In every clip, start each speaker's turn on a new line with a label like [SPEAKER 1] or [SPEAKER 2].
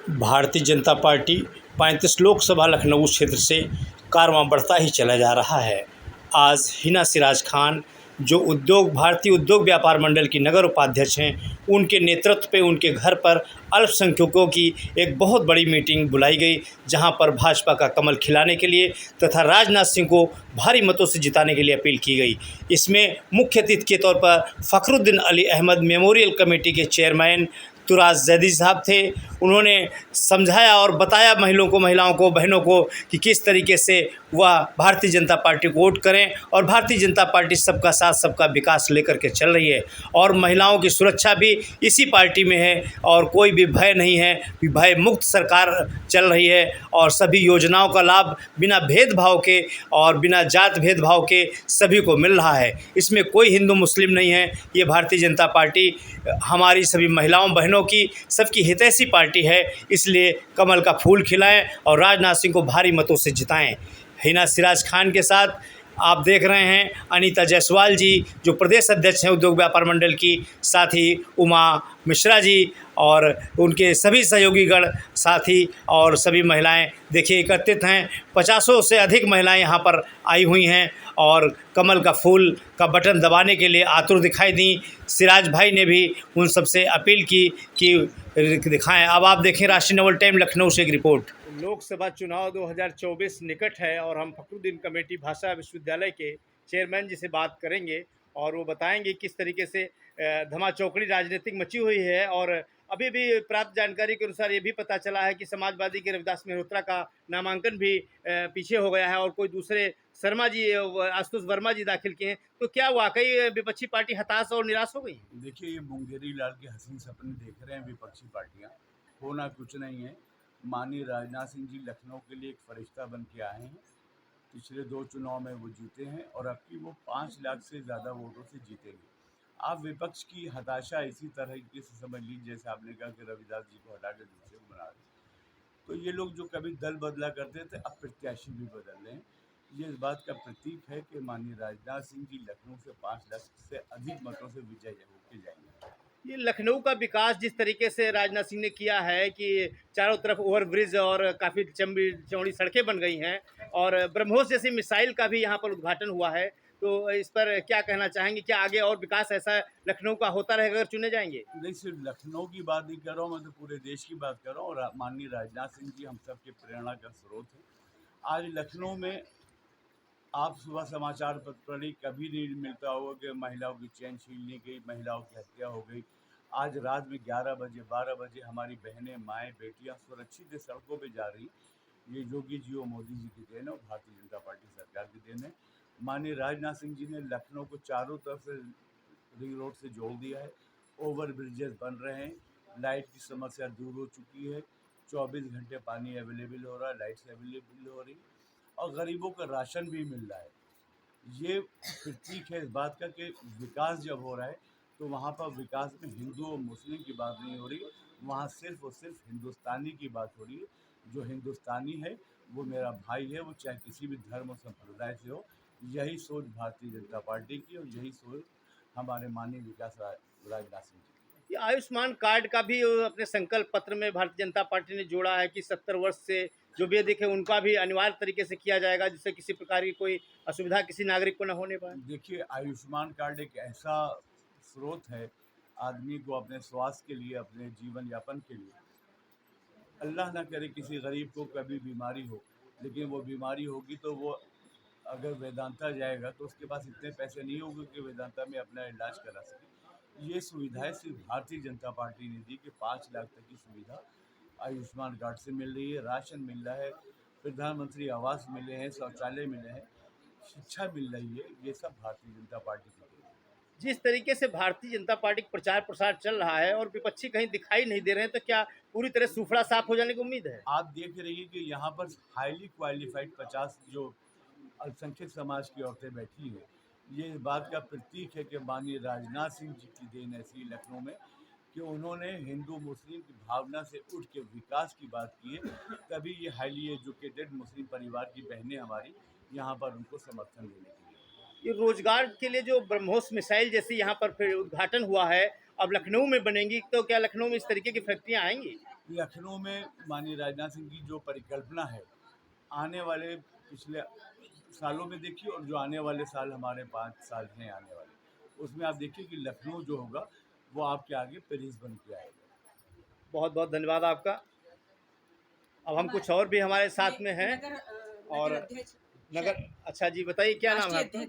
[SPEAKER 1] Bharatiya Janata party 35 Lok Sabha Lucknow क्षेत्र से कारवां बढ़ता ही चला जा रहा है। आज हिना सिराज खान जो भारतीय उद्योग व्यापार मंडल की नगर उपाध्यक्ष हैं, उनके नेतृत्व पे उनके घर पर अल्पसंख्यकों की एक बहुत बड़ी मीटिंग बुलाई गई, जहां पर भाजपा का कमल खिलाने के लिए तथा राजनाथ सिंह को भारी मतों से जिताने के लिए अपील की गई। इसमें मुख्य अतिथि के तौर पर फ़खरुद्दीन अली अहमद मेमोरियल कमेटी के चेयरमैन तुराज जैदी साहब थे। उन्होंने समझाया और बताया महिलाओं को, बहनों को कि किस तरीके से वह भारतीय जनता पार्टी को वोट करें और भारतीय जनता पार्टी सबका साथ सबका विकास लेकर के चल रही है और महिलाओं की सुरक्षा भी इसी पार्टी में है और कोई भी भय नहीं है, भय मुक्त सरकार चल रही है और सभी योजनाओं का लाभ बिना भेदभाव के और बिना जात भेदभाव के सभी को मिल रहा है। इसमें कोई हिंदू मुस्लिम नहीं है। ये भारतीय जनता पार्टी हमारी सभी महिलाओं बहनों की सबकी हितैषी पार्टी है। इसलिए कमल का फूल खिलाएं और राजनाथ सिंह को भारी मतों से जिताएं। हिना सिराज खान के साथ आप देख रहे हैं अनीता जायसवाल जी जो प्रदेश अध्यक्ष हैं उद्योग व्यापार मंडल की, साथ ही उमा मिश्रा जी और उनके सभी सहयोगीगण साथी और सभी महिलाएं देखिए एकत्रित हैं। 50 से अधिक महिलाएं यहां पर आई हुई हैं और कमल का फूल का बटन दबाने के लिए आतुर दिखाई दी। सिराज भाई ने भी उन सबसे अपील की कि दिखाएं। अब आप देखें राष्ट्रीय नवल टाइम लखनऊ से एक रिपोर्ट। लोकसभा चुनाव 2024 निकट है और हम फ़खरुद्दीन कमेटी भाषा विश्वविद्यालय के चेयरमैन जी से बात करेंगे और वो बताएंगे किस तरीके से धमाचौकड़ी राजनीतिक मची हुई है। और अभी भी प्राप्त जानकारी के अनुसार ये भी पता चला है कि समाजवादी के रविदास मेहरोत्रा का नामांकन भी पीछे हो गया है और कोई दूसरे शर्मा जी, आशुतोष वर्मा जी दाखिल किए हैं। तो क्या वाकई विपक्षी पार्टी हताश और निराश हो गई?
[SPEAKER 2] देखिए, ये मुंगेरी लाल के हसीन सपने देख रहे हैं विपक्षी पार्टियां, होना कुछ नहीं है। माननीय राजनाथ सिंह जी लखनऊ के लिए एक फरिश्ता बन के आए हैं। पिछले 2 चुनाव में वो जीते हैं और अब की वो 5 लाख से ज़्यादा वोटों से जीतेंगे। आप विपक्ष की हताशा इसी तरीके से समझ लीजिए जैसे आपने कहा कि रविदास जी को हटा के दूसरे को बना रहे। तो ये लोग जो कभी दल बदला करते थे अब प्रत्याशी भी बदल रहे हैं। ये इस बात का प्रतीक है कि माननीय राजनाथ सिंह जी लखनऊ से 5 लाख से अधिक मतों से विजय होकर जाएंगे।
[SPEAKER 1] ये लखनऊ का विकास जिस तरीके से राजनाथ सिंह ने किया है कि चारों तरफ ओवरब्रिज और काफ़ी चौड़ी सड़कें बन गई हैं और ब्रह्मोस जैसी मिसाइल का भी यहाँ पर उद्घाटन हुआ है, तो इस पर क्या कहना चाहेंगे? क्या आगे और विकास ऐसा लखनऊ का होता रहेगा अगर चुने जाएंगे?
[SPEAKER 2] नहीं, सिर्फ लखनऊ की बात नहीं कर रहा हूँ, मैं तो पूरे देश की बात कर रहा हूँ। और माननीय राजनाथ सिंह जी हम सबके प्रेरणा का स्रोत हैं। आज लखनऊ में आप सुबह समाचार पत्र पढ़ी, कभी नहीं मिलता होगा कि महिलाओं की चैन छीन ली गई, महिलाओं की हत्या हो गई। आज रात में 11 बजे 12 बजे हमारी बहनें, माएँ, बेटियां सुरक्षित सड़कों पे जा रही। ये योगी जी और मोदी जी की देन है और भारतीय जनता पार्टी सरकार की देन है। माननीय राजनाथ सिंह जी ने लखनऊ को चारों तरफ से रिंग रोड से जोड़ दिया है। ओवर ब्रिजेस बन रहे हैं, लाइट की समस्या दूर हो चुकी है, 24 घंटे पानी अवेलेबल हो रहा है, लाइट्स अवेलेबल हो रही और गरीबों का राशन भी मिल रहा है। ये प्रतीक है इस बात का कि विकास जब हो रहा है तो वहाँ पर विकास में हिंदू और मुस्लिम की बात नहीं हो रही, वहाँ सिर्फ और सिर्फ हिंदुस्तानी की बात हो रही है। जो हिंदुस्तानी है वो मेरा भाई है, वो चाहे किसी भी धर्म और संप्रदाय से हो। यही सोच भारतीय जनता पार्टी की और यही सोच हमारे माननीय विकास राजनाथ सिंह जी।
[SPEAKER 1] ये आयुष्मान कार्ड का भी अपने संकल्प पत्र में भारतीय जनता पार्टी ने जोड़ा है कि 70 वर्ष से जो भी अधिक है उनका भी अनिवार्य तरीके से किया जाएगा, जिससे किसी प्रकार की कोई असुविधा किसी नागरिक को न होने पाए।
[SPEAKER 2] देखिए, आयुष्मान कार्ड एक ऐसा स्रोत है आदमी को अपने स्वास्थ्य के लिए, अपने जीवन यापन के लिए। अल्लाह ना करे किसी गरीब को कभी बीमारी हो, लेकिन वो बीमारी होगी तो वो अगर वेदांता जाएगा तो उसके पास इतने पैसे नहीं होंगे कि वेदांता में अपना इलाज करा सके। ये सुविधाएं सिर्फ भारतीय जनता पार्टी ने दी कि 5 लाख तक की सुविधा आयुष्मान कार्ड से मिल रही है। राशन मिल रहा है, प्रधानमंत्री आवास मिले हैं, शौचालय मिले हैं, शिक्षा मिल रही है। ये सब भारतीय जनता पार्टी की देन है।
[SPEAKER 1] जिस तरीके से भारतीय जनता पार्टी का प्रचार प्रसार चल रहा है और विपक्षी कहीं दिखाई नहीं दे रहे हैं, तो क्या पूरी तरह सूफड़ा साफ हो जाने की उम्मीद है?
[SPEAKER 2] आप देख रही कि यहाँ पर हाईली क्वालिफाइड 50 जो अल्पसंख्यक समाज की औरतें बैठी हैं। ये इस बात का प्रतीक है कि माननीय राजनाथ सिंह जी की देन ऐसी लखनऊ में कि उन्होंने हिंदू मुस्लिम की भावना से उठ के विकास की बात की है। तभी ये हाईली एजुकेटेड मुस्लिम परिवार की बहनें हमारी यहाँ पर उनको समर्थन देने के लिए।
[SPEAKER 1] ये रोजगार के लिए जो ब्रह्मोस मिसाइल जैसे यहाँ पर फिर उद्घाटन हुआ है, अब लखनऊ में बनेंगी, तो क्या लखनऊ में इस तरीके की फैक्ट्रियाँ आएंगी?
[SPEAKER 2] लखनऊ में माननीय राजनाथ सिंह की जो परिकल्पना है, आने वाले पिछले सालों में देखिए और जो आने वाले साल हमारे 5 साल हैं आने वाले, उसमें आप देखिए कि लखनऊ जो होगा वो आपके आगे पेरिस बन के आएगा।
[SPEAKER 1] बहुत बहुत धन्यवाद आपका। अब हम कुछ और भी हमारे साथ में हैं और नगर, अच्छा जी बताइए क्या नाम है आपका?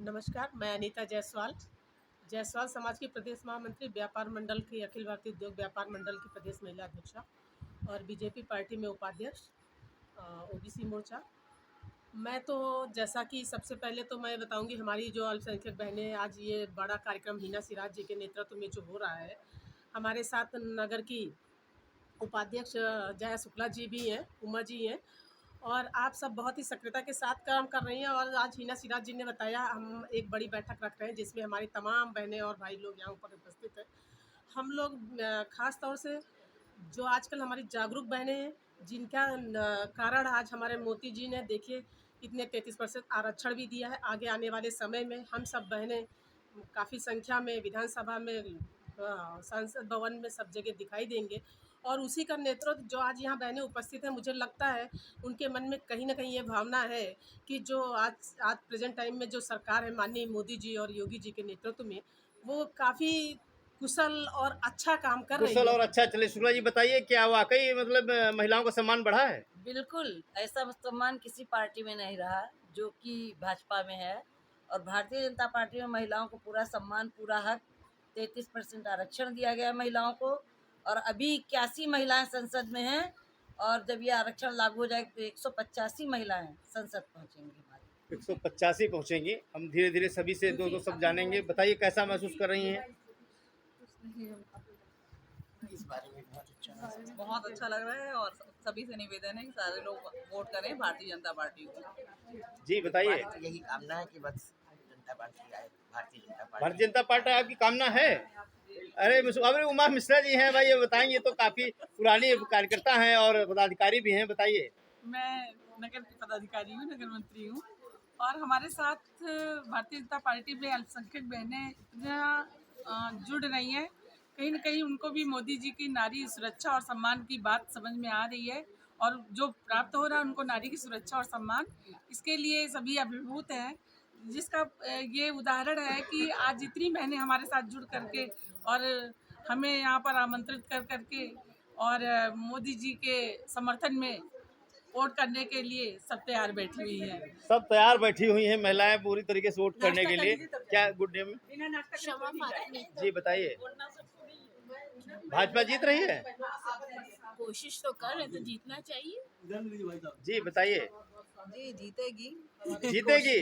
[SPEAKER 3] नमस्कार, मैं अनीता जायसवाल जायसवाल समाज की प्रदेश महामंत्री, व्यापार मंडल की, अखिल भारतीय उद्योग व्यापार मंडल की प्रदेश महिला अध्यक्षा और बीजेपी पार्टी में उपाध्यक्ष, ओबीसी मोर्चा। मैं तो जैसा कि सबसे पहले तो मैं बताऊंगी, हमारी जो अल्पसंख्यक बहनें, आज ये बड़ा कार्यक्रम हिना सिराज जी के नेतृत्व में जो हो रहा है, हमारे साथ नगर की उपाध्यक्ष जया शुक्ला जी भी हैं, उमा जी हैं, और आप सब बहुत ही सक्रियता के साथ काम कर रही हैं। और आज हिना सिराज जी ने बताया, हम एक बड़ी बैठक रख रहे हैं जिसमें हमारी तमाम बहनें और भाई लोग यहाँ ऊपर उपस्थित हैं। हम लोग ख़ास तौर से जो आजकल हमारी जागरूक बहनें हैं, जिनका कारण आज हमारे मोदी जी ने देखिए इतने 33% आरक्षण भी दिया है। आगे आने वाले समय में हम सब बहनें काफ़ी संख्या में विधानसभा में, संसद भवन में सब जगह दिखाई देंगे। और उसी का नेतृत्व जो आज यहाँ बहनें उपस्थित हैं, मुझे लगता है उनके मन में कहीं न कहीं ये भावना है कि जो आज प्रेजेंट टाइम में जो सरकार है माननीय मोदी जी और योगी जी के नेतृत्व में, वो काफ़ी कुशल और अच्छा काम कर रही
[SPEAKER 1] कुशल
[SPEAKER 3] है।
[SPEAKER 1] और अच्छा चले। शुक्ला जी बताइए क्या वाकई मतलब महिलाओं का सम्मान बढ़ा है?
[SPEAKER 4] बिल्कुल, ऐसा सम्मान किसी पार्टी में नहीं रहा जो कि भाजपा में है। और भारतीय जनता पार्टी में महिलाओं को पूरा सम्मान, पूरा हक, 33% आरक्षण दिया गया है महिलाओं को। और अभी 81 महिलाएं संसद में हैं, और जब ये आरक्षण लागू हो जाए तो 185 महिलाएं संसद पहुंचेंगी हमारी।
[SPEAKER 1] 185 पहुंचेंगी। हम धीरे धीरे सभी से दो दो सब जानेंगे। बताइए कैसा महसूस कर रही हैं?
[SPEAKER 5] इस बारे में
[SPEAKER 6] बहुत अच्छा लग रहा है, और सभी से निवेदन है कि सारे लोग वोट करें भारतीय जनता पार्टी को।
[SPEAKER 1] जी बताइए।
[SPEAKER 5] हमारी तो यही कामना है कि बस जनता पार्टी आए, भारतीय जनता पार्टी।
[SPEAKER 1] भारतीय जनता पार्टी आपकी कामना है? अरे उमा मिश्रा जी हैं भाई, ये बताएंगे तो काफी पुरानी कार्यकर्ता हैं और पदाधिकारी भी हैं, बताइए।
[SPEAKER 6] मैं नगर की पदाधिकारी हूँ, नगर मंत्री हूँ, और हमारे साथ भारतीय जनता पार्टी में अल्पसंख्यक बहनें इतना जुड़ रही हैं। कहीं न कहीं उनको भी मोदी जी की नारी सुरक्षा और सम्मान की बात समझ में आ रही है, और जो प्राप्त हो रहा है उनको नारी की सुरक्षा और सम्मान, इसके लिए सभी अभिभूत हैं। जिसका ये उदाहरण है कि आज इतनी बहनें हमारे साथ जुड़ करके और हमें यहाँ पर आमंत्रित कर करके और मोदी जी के समर्थन में वोट करने के लिए सब तैयार बैठी हुई है।
[SPEAKER 1] सब तैयार बैठी हुई हैं महिलाएं पूरी तरीके से वोट करने के लिए। क्या गुड नेम? जी बताइए। भाजपा जीत रही है?
[SPEAKER 7] कोशिश तो कर रहे, तो जीतना चाहिए।
[SPEAKER 1] जी बताइए।
[SPEAKER 6] जी जीतेगी।
[SPEAKER 1] जीतेगी?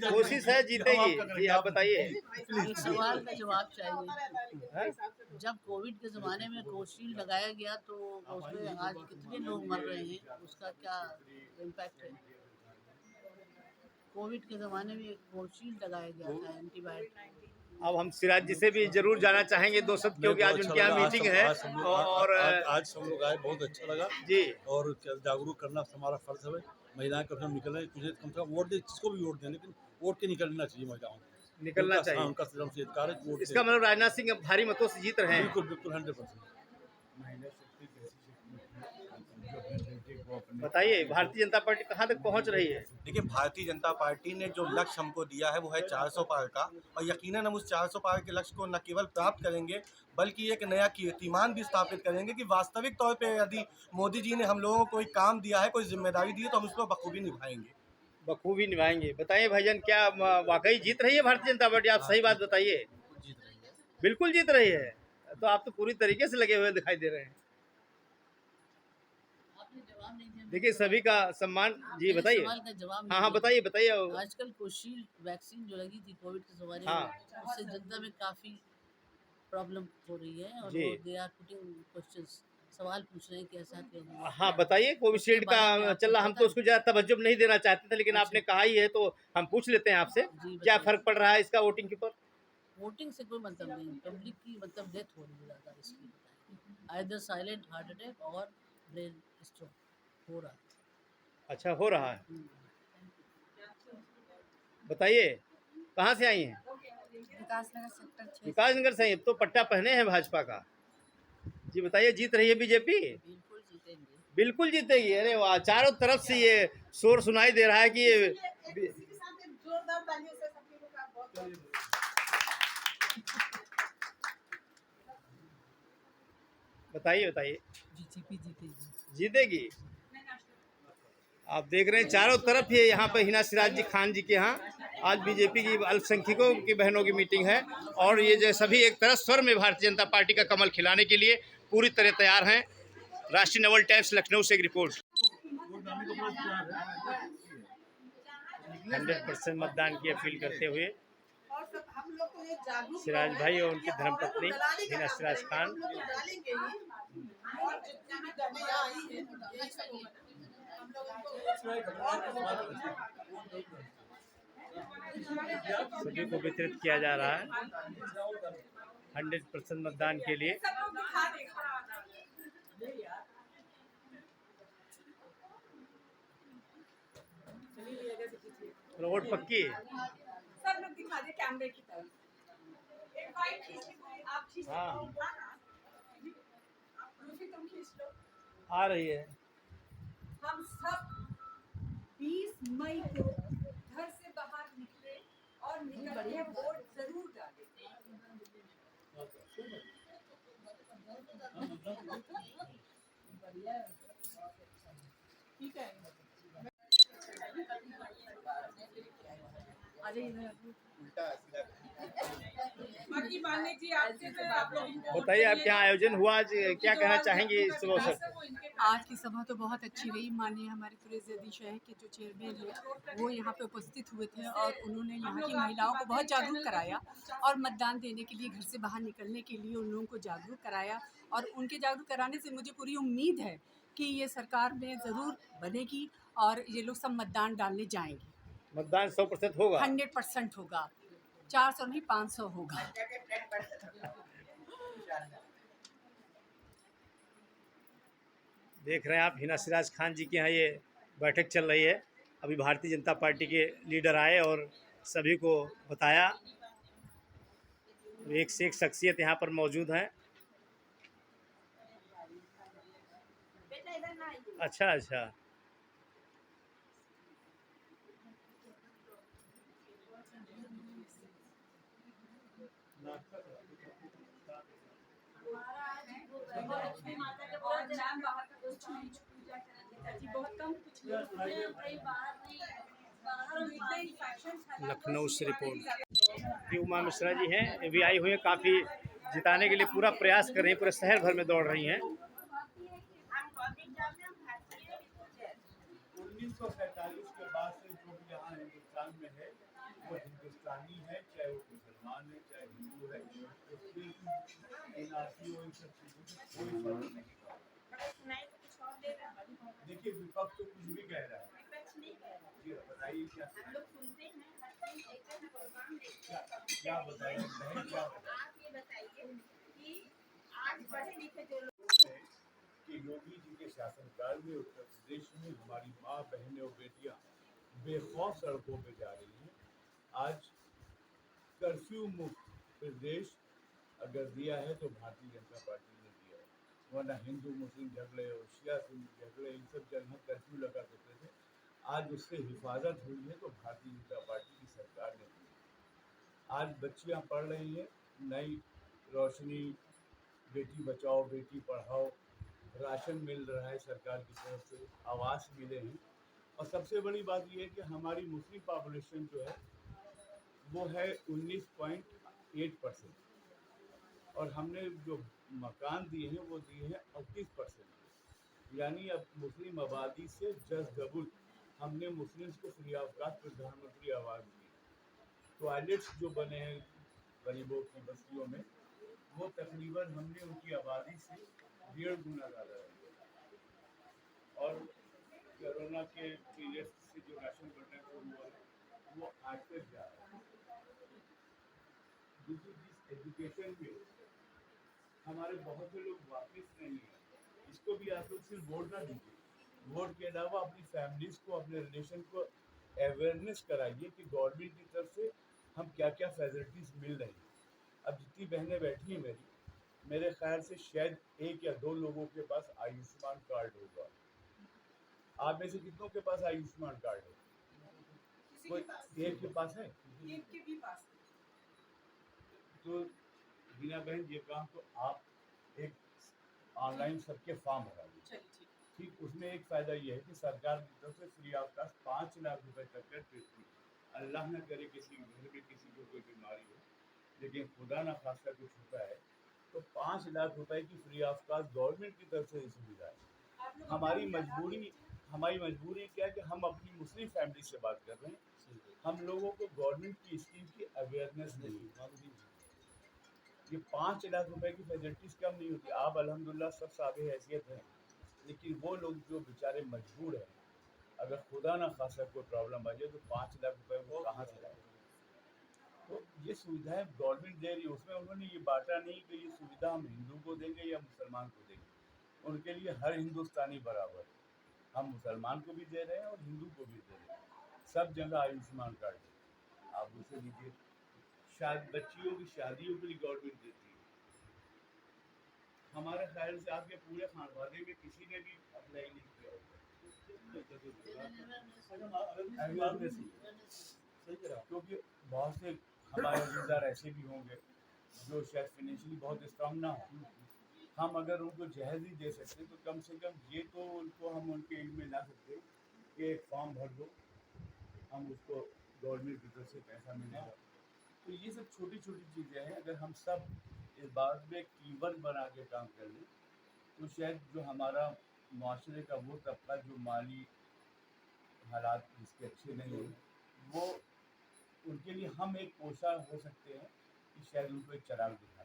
[SPEAKER 1] कोशिश है जीतेगी। जी आप बताइए।
[SPEAKER 7] एक सवाल का जवाब चाहिए।
[SPEAKER 1] हैं?
[SPEAKER 7] जब कोविड के ज़माने में कोविशील्ड लगाया गया तो उसमें आज कितने लोग मर रहे हैं, उसका क्या इम्पैक्ट है? कोविड के ज़माने में कोविशील्ड लगाया गया था, एंटीबायोटिक।
[SPEAKER 1] अब हम सिराज जी से भी जरूर जाना चाहेंगे दो शब्द, क्योंकि आज उनके यहाँ मीटिंग है। और
[SPEAKER 8] आज सब लोग आए, बहुत अच्छा लगा
[SPEAKER 1] जी।
[SPEAKER 8] और जागरूक करना हमारा फर्ज है। महिलाएं कम से कम निकल रही, तुझे कम से कम वोट दे, जिसको भी वोट दें, लेकिन वोट के निकलना चाहिए महिलाओं को,
[SPEAKER 1] निकलना चाहिए।
[SPEAKER 8] उनका श्रम से अधिकार है, वोट
[SPEAKER 1] इसका मतलब राजनाथ सिंह अब भारी मतों से जीत रहे हैं।
[SPEAKER 8] बिल्कुल बिल्कुल 100%।
[SPEAKER 1] बताइए भारतीय जनता पार्टी कहाँ तक पहुँच रही है?
[SPEAKER 9] देखिए, भारतीय जनता पार्टी ने जो लक्ष्य हमको दिया है वो है 400 पार का, और यकीनन हम उस 400 पार के लक्ष्य को न केवल प्राप्त करेंगे बल्कि एक नया कीर्तिमान भी स्थापित करेंगे कि वास्तविक तौर पे यदि मोदी जी ने हम लोगों को कोई काम दिया है, कोई जिम्मेदारी दी है, तो हम उसको बखूबी निभाएंगे।
[SPEAKER 1] बखूबी निभाएंगे। बताइए भाईजान, क्या वाकई जीत रही है भारतीय जनता पार्टी? आप सही बात बताइए।
[SPEAKER 9] जीत रही है।
[SPEAKER 1] बिल्कुल जीत रही है। तो आप तो पूरी तरीके से लगे हुए दिखाई दे रहे हैं।
[SPEAKER 7] आपने जवाब नहीं दिया।
[SPEAKER 1] देखिए सभी का सम्मान। जी बताइए।
[SPEAKER 7] सवाल का जवाब
[SPEAKER 1] हाँ बताइए बताइए।
[SPEAKER 7] आजकल कोविशील्ड वैक्सीन जो लगी थी कोविड के ज़माने
[SPEAKER 1] हाँ।
[SPEAKER 7] में, उससे जनता में काफ़ी प्रॉब्लम हो रही है, और
[SPEAKER 1] जी।
[SPEAKER 7] दे आर पुटिंग क्वेश्चंस, सवाल पूछ रहे हैं कि ऐसा क्यों हुआ।
[SPEAKER 1] हाँ बताइए। कोविशील्ड
[SPEAKER 7] उसके बारे में
[SPEAKER 1] का
[SPEAKER 7] आपको
[SPEAKER 1] चल रहा, हम
[SPEAKER 7] पता
[SPEAKER 1] तो
[SPEAKER 7] है?
[SPEAKER 1] उसको ज़्यादा तवज्जो नहीं देना चाहते थे, लेकिन
[SPEAKER 7] अच्छा।
[SPEAKER 1] आपने कहा ही है तो हम पूछ लेते हैं आपसे,
[SPEAKER 7] जी,
[SPEAKER 1] क्या
[SPEAKER 7] बताइए।
[SPEAKER 1] फर्क पड़ रहा है इसका वोटिंग के ऊपर?
[SPEAKER 7] वोटिंग से कोई मतलब नहीं, पब्लिक की मतलब डेथ हो रही है ज़्यादा, इसलिए बताइए। आइदर साइलेंट हार्ट अटैक और ब्रेन स्ट्रोक हो रहा है।
[SPEAKER 1] अच्छा हो रहा है। बताइए कहाँ से आई हैं?
[SPEAKER 6] विकासनगर सेक्टर 6।
[SPEAKER 1] विकासनगर से। अब तो पट्टा पहने हैं भाजपा का। जी बताइए, जीत रही है बीजेपी?
[SPEAKER 7] बिल्कुल जीतेंगे।
[SPEAKER 1] बिल्कुल जीतेगी। अरे वाह, चारों तरफ से ये शोर सुनाई दे रहा है कि ये
[SPEAKER 3] जोरदार तालियों से सभी लोग का बहुत
[SPEAKER 1] बताइए बताइए।
[SPEAKER 6] बीजेपी जीतेगी।
[SPEAKER 1] जीतेगी। आप देख रहे हैं चारों तरफ ये यहाँ पर हिना सिराज जी खान जी के यहाँ आज बीजेपी की अल्पसंख्यकों की बहनों की मीटिंग है और ये जो सभी एक तरह स्वर में भारतीय जनता पार्टी का कमल खिलाने के लिए पूरी तरह तैयार हैं। राष्ट्रीय नवल टाइम्स लखनऊ से एक रिपोर्ट। 100% मतदान की अपील करते हुए
[SPEAKER 3] और सब हम लोग तो ये जागरूक
[SPEAKER 1] सिराज भाई और उनकी धर्मपत्नी हिना सिराज खान।
[SPEAKER 3] डालेंगे ही और जितनी भी गाड़ियाँ आई हैं यही सब होगा ना। हम लोग
[SPEAKER 1] सभी को वितरित किया जा रहा है 100% मतदान के लिए। वोट पक्की है।
[SPEAKER 6] सब लोग दिखा दे कैमरे की तरफ। एक वाइट खींच लो, आप खींच लो।
[SPEAKER 1] हाँ
[SPEAKER 6] तुम खींच लो।
[SPEAKER 1] आ रही है।
[SPEAKER 6] हम सब 20 मई को घर से बाहर निकले और निकल के वोट जरूर डालें। ठीक है। बाकी मान्य जी आपसे तो आप लोग
[SPEAKER 1] बताइए, आपके यहाँ आयोजन हुआ आज, क्या कहना चाहेंगे इस अवसर पर?
[SPEAKER 10] आज की सभा तो बहुत अच्छी रही। माननीय हमारे तुरेज़ शहर के जो चेयरमैन हैं वो यहाँ पे उपस्थित हुए थे और उन्होंने यहाँ की महिलाओं को बहुत जागरूक कराया और मतदान देने के लिए, घर से बाहर निकलने के लिए उन लोगों को जागरूक कराया। और उनके जागरूक कराने से मुझे पूरी उम्मीद है कि ये सरकार में ज़रूर बनेगी और ये लोग सब मतदान डालने जाएंगे।
[SPEAKER 1] मतदान 100% होगा।
[SPEAKER 10] 100% होगा, 400 नहीं 500 होगा।
[SPEAKER 1] देख रहे हैं आप, हिना सिराज खान जी के यहाँ ये बैठक चल रही है। अभी भारतीय जनता पार्टी के लीडर आए और सभी को बताया। एक से एक शख्सियत यहाँ पर मौजूद हैं। अच्छा अच्छा। लखनऊ से रिपोर्ट। उमा मिश्रा जी हैं, ये भी आई हुई हैं, काफ़ी जिताने के लिए पूरा प्रयास कर रही हैं, पूरे शहर भर में दौड़ रही हैं।
[SPEAKER 2] 1947 के बाद से जो भी यहाँ हिंदुस्तान में है वो हिंदुस्तानी है, चाहे वो मुसलमान है चाहे हिंदू है, उसकी एनआरसी हो, इन सब चीज़ों से कोई फर्क नहीं पड़ता। देखिए विपक्ष तो कुछ भी कह रहा है, जी बताइए क्या क्या बताइए, क्या कि योगी जी के शासनकाल में उत्तर प्रदेश में हमारी माँ, बहनें और बेटियां बेखौफ सड़कों पे जा रही हैं। आज कर्फ्यू मुक्त प्रदेश अगर दिया है तो भारतीय जनता पार्टी ने दिया है, वरना हिंदू मुस्लिम झगड़े और शिया सुन्नी झगड़े इन सब जगह कर्फ्यू लगा देते थे। आज उससे हिफाजत हुई है तो भारतीय जनता पार्टी की सरकार ने दी है। आज बच्चियां पढ़ रही हैं, नई रोशनी, बेटी बचाओ बेटी पढ़ाओ, राशन मिल रहा है सरकार की तरफ से, आवास मिले हैं। और सबसे बड़ी बात यह है कि हमारी मुस्लिम पॉपुलेशन जो है वो है 19.8% और हमने जो मकान दिए हैं वो दिए हैं 38%। यानी अब मुस्लिम आबादी से जस्ट डबल हमने मुस्लिम्स को फ्री ऑफ कास्ट प्रधानमंत्री आवास दी। टॉयलेट्स जो बने हैं गरीबों की बस्तियों में वो तकरीबन हमने उनकी आबादी से 1.5 गुना ज़्यादा है। और कोरोना के पीरियड से जो राशन बंटन हुआ है वो आज तक जा रहा है। दूसरी चीज़ एजुकेशन में हमारे बहुत से लोग वाकिफ नहीं हैं, इसको भी आप लोग सिर्फ वोट ना दीजिए, वोट के अलावा अपनी फैमिलीज़ को, अपने रिलेशन को अवेयरनेस कराइए कि गवर्नमेंट की तरफ से हम क्या क्या फैसिलिटीज़ मिल रही हैं। अब जितनी बहनें बैठी हैं मेरी, मेरे ख्याल से शायद 1 या 2 लोगों के पास आयुष्मान कार्ड होगा। आप में से कितनों के पास आयुष्मान कार्ड है? कोई एक के पास है?
[SPEAKER 6] एक के भी पास
[SPEAKER 2] तो बीना बहन ये काम तो आप एक ऑनलाइन सबके फॉर्म भरा दीजिए।
[SPEAKER 6] चलिए ठीक
[SPEAKER 2] ठीक, उसमें एक फ़ायदा ये है कि सरकार की तरफ से फ्री ऑफ कॉस्ट 5 लाख रुपए तक का ट्रीटमेंट। अल्लाह न करे किसी घर में किसी को कोई बीमारी हो, लेकिन खुदा ना खास्ता कुछ होता है, तो 5 लाख रुपए की फ्री ऑफ कॉस्ट गवर्नमेंट की तरफ से ये सुविधा है। हमारी मजबूरी क्या है कि हम अपनी मुस्लिम फैमिली से बात कर रहे हैं, हम लोगों को गवर्नमेंट की स्कीम की अवेयरनेस नहीं है। ये 5 लाख रुपए की फैसिलिटीज़ कम नहीं होती। आप अल्हम्दुलिल्लाह सब साहब हैसियत हैं, लेकिन वो लोग जो बेचारे मजबूर हैं, अगर खुदा ना खासा कोई प्रॉब्लम आ जाए तो 5 लाख रुपए वो कहाँ से लाएंगे? तो ये सुविधाएं गवर्नमेंट दे रही है, उसमें उन्होंने ये बांटा नहीं कि ये सुविधा हम हिंदू को देंगे या मुसलमान को देंगे। उनके लिए हर हिंदुस्तानी बराबर है। हम मुसलमान को भी दे रहे हैं और हिंदू को भी दे रहे हैं। सब जगह आयुष्मान कार्ड है, आप उसे लीजिए। बच्चियों की शादियों के लिए गवर्नमेंट देती है। हमारे ख्याल से आपके पूरे खानवादे में किसी ने भी अप्लाई नहीं किया होगा, क्योंकि बहुत से हमारे रिश्तेदार ऐसे भी होंगे जो शायद फाइनेंशियली बहुत स्ट्रांग ना हो। हम अगर उनको जहेज ही दे सकते तो कम से कम ये तो उनको हम उनके एज में ला सकते कि एक फॉर्म भर दो, हम उसको गवर्नमेंट की तरफ से पैसा मिलेगा। तो ये सब छोटी छोटी चीज़ें हैं, अगर हम सब इस बात में टीमवर्क बना के काम कर लें तो शायद जो हमारा माशरे का वो तबका जो माली हालात जिसके अच्छे नहीं हैं, वो उनके लिए हम एक पोषा हो सकते हैं कि शायद उनको एक चराग दिखाएं।